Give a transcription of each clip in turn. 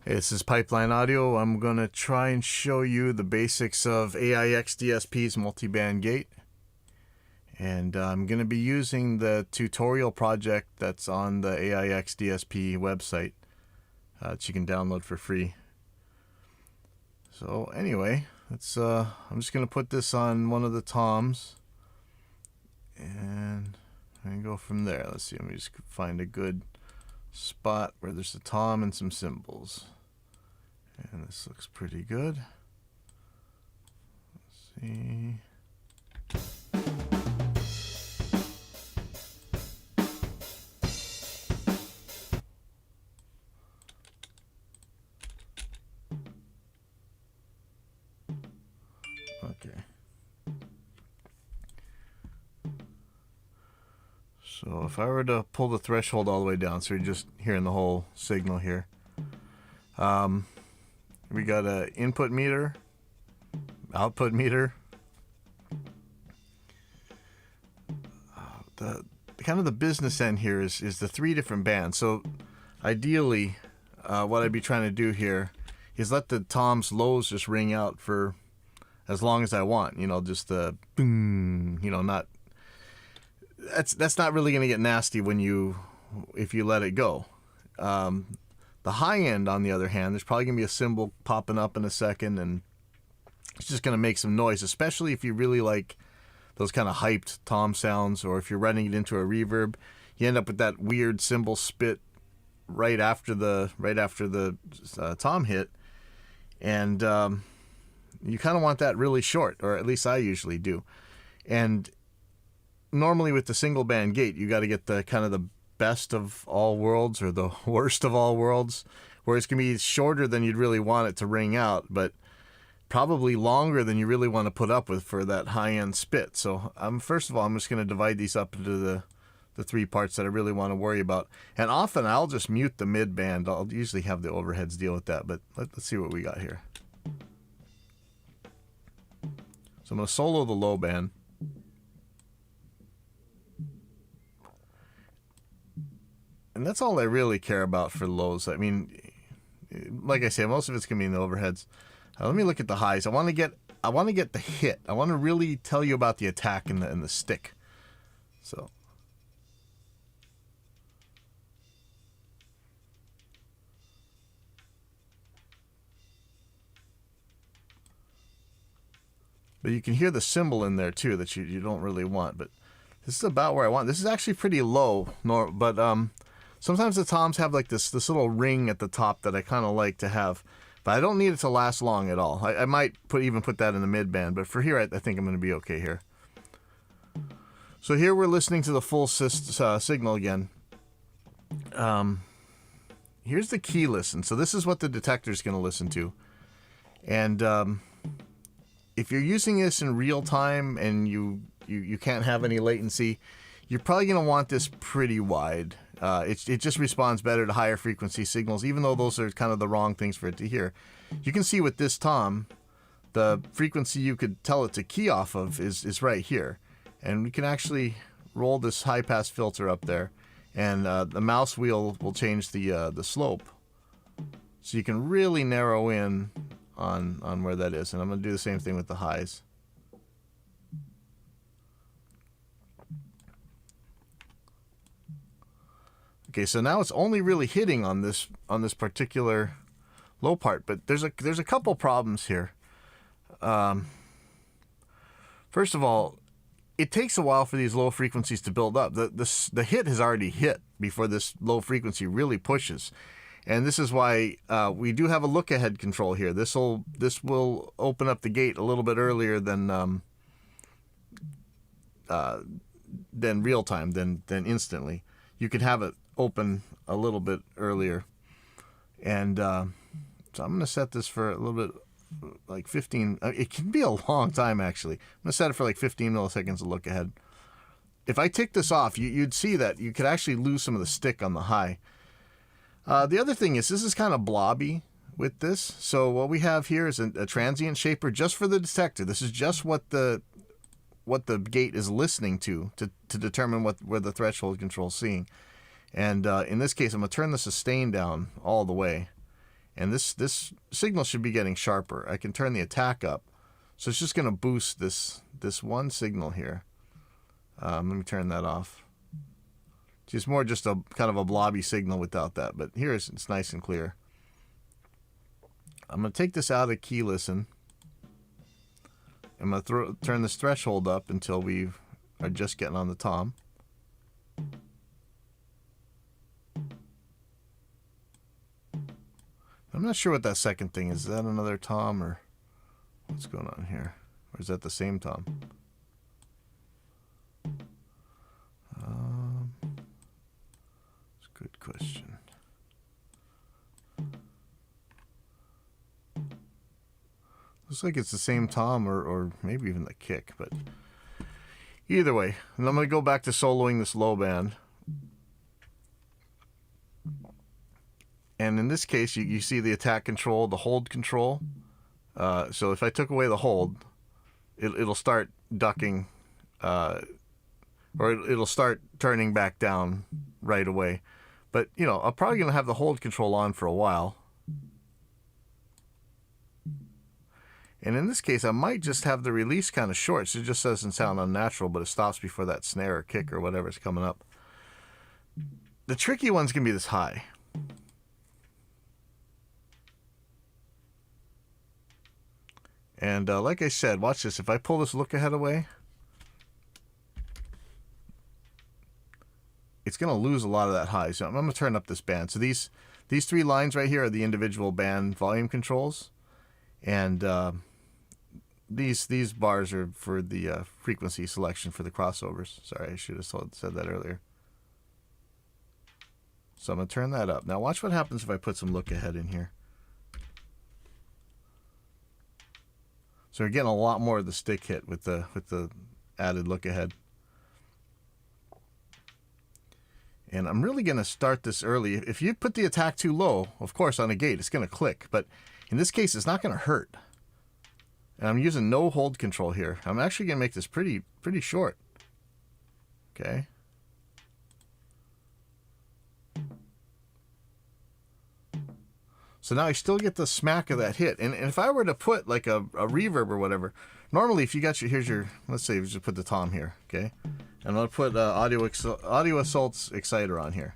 Hey, this is Pipeline Audio. I'm going to try and show you the basics of AIX DSP's multiband gate. And I'm going to be using the tutorial project that's on the AIX DSP website that you can download for free. So anyway, I'm just going to put this on one of the toms and go from there. Let's see, let me just find a good spot where there's a tom and some cymbals. And this looks pretty good. Let's see. Okay. So if I were to pull the threshold all the way down, so you're just hearing the whole signal here. We got a input meter, output meter. The kind of the business end here is the three different bands. So ideally, what I'd be trying to do here is let the toms lows just ring out for as long as I want. You know, just the boom. You know, not that's not really going to get nasty if you let it go. The high end, on the other hand, there's probably going to be a cymbal popping up in a second, and it's just going to make some noise, especially if you really like those kind of hyped tom sounds, or if you're running it into a reverb, you end up with that weird cymbal spit right after the tom hit, and you kind of want that really short, or at least I usually do. And normally with the single band gate, you got to get the kind of the best of all worlds or the worst of all worlds, where it's going to be shorter than you'd really want it to ring out, but probably longer than you really want to put up with for that high-end spit. So first of all, I'm just going to divide these up into the three parts that I really want to worry about. And often I'll just mute the mid band. I'll usually have the overheads deal with that, but let's see what we got here. So I'm going to solo the low band. And that's all I really care about for lows. I mean, like I said, most of it's going to be in the overheads. Let me look at the highs. I want to get the hit. I want to really tell you about the attack and the stick. So but you can hear the cymbal in there too that you don't really want. But this is about where I want. This is actually pretty low, but sometimes the toms have like this little ring at the top that I kind of like to have, but I don't need it to last long at all. I might even put that in the mid band, but for here, I think I'm going to be okay here. So here we're listening to the full signal again. Here's the key listen. So this is what the detector is going to listen to. And if you're using this in real time and you can't have any latency, you're probably going to want this pretty wide. It just responds better to higher frequency signals, even though those are kind of the wrong things for it to hear. You can see with this tom, the frequency you could tell it to key off of is right here. And we can actually roll this high pass filter up there, and the mouse wheel will change the slope. So you can really narrow in on where that is. And I'm going to do the same thing with the highs. Okay, so now it's only really hitting on this particular low part, but there's a couple problems here. First of all, it takes a while for these low frequencies to build up. The hit has already hit before this low frequency really pushes, and this is why we do have a look ahead control here. This will open up the gate a little bit earlier than real time, than instantly. You can have it open a little bit earlier, and so I'm going to set this for a little bit, like 15. It can be a long time actually. I'm going to set it for like 15 milliseconds to look ahead. If I tick this off, you'd see that you could actually lose some of the stick on the high. The other thing is, this is kind of blobby with this. So what we have here is a transient shaper just for the detector. This is just what the gate is listening to determine where the threshold control is seeing. And in this case, I'm going to turn the sustain down all the way. And this signal should be getting sharper. I can turn the attack up. So it's just going to boost this one signal here. Let me turn that off. It's more just a kind of a blobby signal without that. But here it's nice and clear. I'm going to take this out of key listen. I'm going to turn this threshold up until we are just getting on the tom. I'm not sure what that second thing is. Is that another tom or what's going on here? Or is that the same tom? It's a good question. Looks like it's the same tom or maybe even the kick, but either way. And I'm going to go back to soloing this low band. And in this case, you see the attack control, the hold control. So if I took away the hold, it'll start ducking, or it'll start turning back down right away. But, you know, I'm probably going to have the hold control on for a while. And in this case, I might just have the release kind of short, so it just doesn't sound unnatural, but it stops before that snare or kick or whatever's coming up. The tricky one's going to be this high. And like I said, watch this. If I pull this look ahead away, it's going to lose a lot of that high. So I'm going to turn up this band. So these three lines right here are the individual band volume controls. And these bars are for the frequency selection for the crossovers. Sorry, I should have said that earlier. So I'm going to turn that up. Now watch what happens if I put some look ahead in here. So we're getting a lot more of the stick hit with the added look ahead. And I'm really going to start this early. If you put the attack too low, of course on a gate it's going to click, but in this case it's not going to hurt. And I'm using no hold control here. I'm actually going to make this pretty short. Okay. So now I still get the smack of that hit. And if I were to put like a reverb or whatever, normally if you got here's your, let's say you just put the tom here, okay? And I'm going to put Audio Assault's Exciter on here.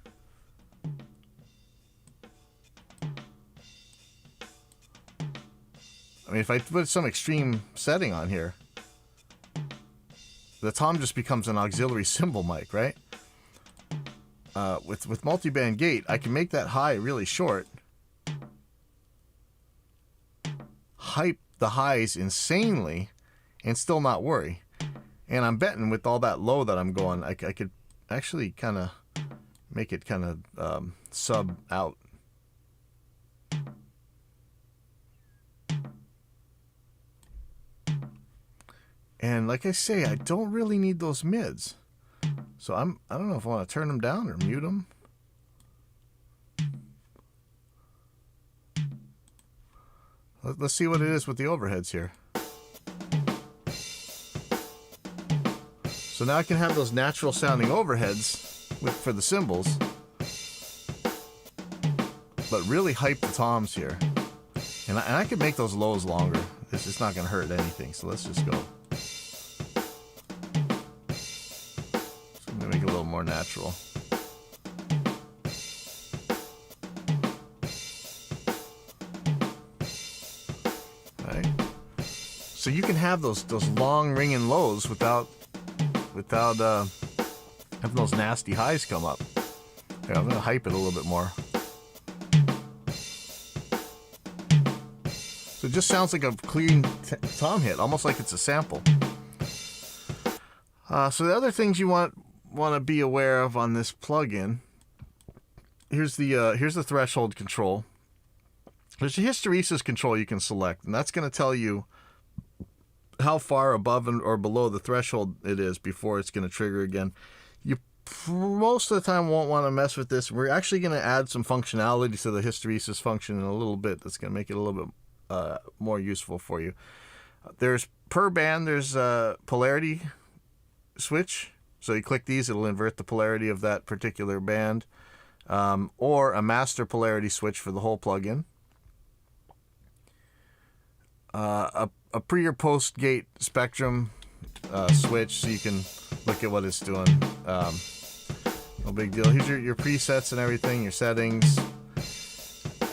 I mean, if I put some extreme setting on here, the tom just becomes an auxiliary cymbal mic, right? With multiband gate, I can make that high really short. Hype the highs insanely and still not worry. And I'm betting with all that low that I'm going, I could actually kind of make it kind of sub out. And like I say, I don't really need those mids. So I don't know if I want to turn them down or mute them. Let's see what it is with the overheads here. So now I can have those natural sounding overheads for the cymbals, but really hype the toms here. And I can make those lows longer. It's not going to hurt anything. So let's just go. So I'm going to make it a little more natural. So you can have those long ringing lows without having those nasty highs come up. Here, I'm gonna hype it a little bit more. So it just sounds like a clean tom hit, almost like it's a sample. So the other things you want to be aware of on this plugin. Here's the threshold control. There's a hysteresis control you can select, and that's going to tell you how far above or below the threshold it is before it's going to trigger again. You most of the time won't want to mess with this. We're actually going to add some functionality to the hysteresis function in a little bit that's going to make it a little bit more useful for you. There's per band, there's a polarity switch. So you click these, it'll invert the polarity of that particular band. Or a master polarity switch for the whole plugin. a pre or post gate spectrum switch, so you can look at what it's doing. No big deal. Here's your presets and everything, your settings.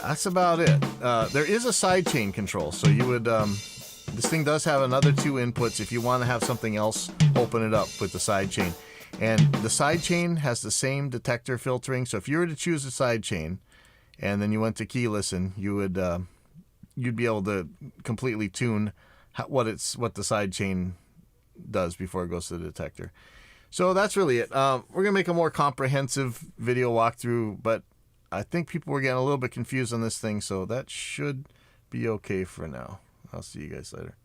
That's about it. There is a sidechain control, so you would this thing does have another 2 inputs if you want to have something else open it up with the sidechain. And the sidechain has the same detector filtering, so if you were to choose a sidechain and then you went to key listen, you would you'd be able to completely tune what the sidechain does before it goes to the detector. So that's really it. We're gonna make a more comprehensive video walkthrough, but I think people were getting a little bit confused on this thing, so that should be okay for now. I'll see you guys later.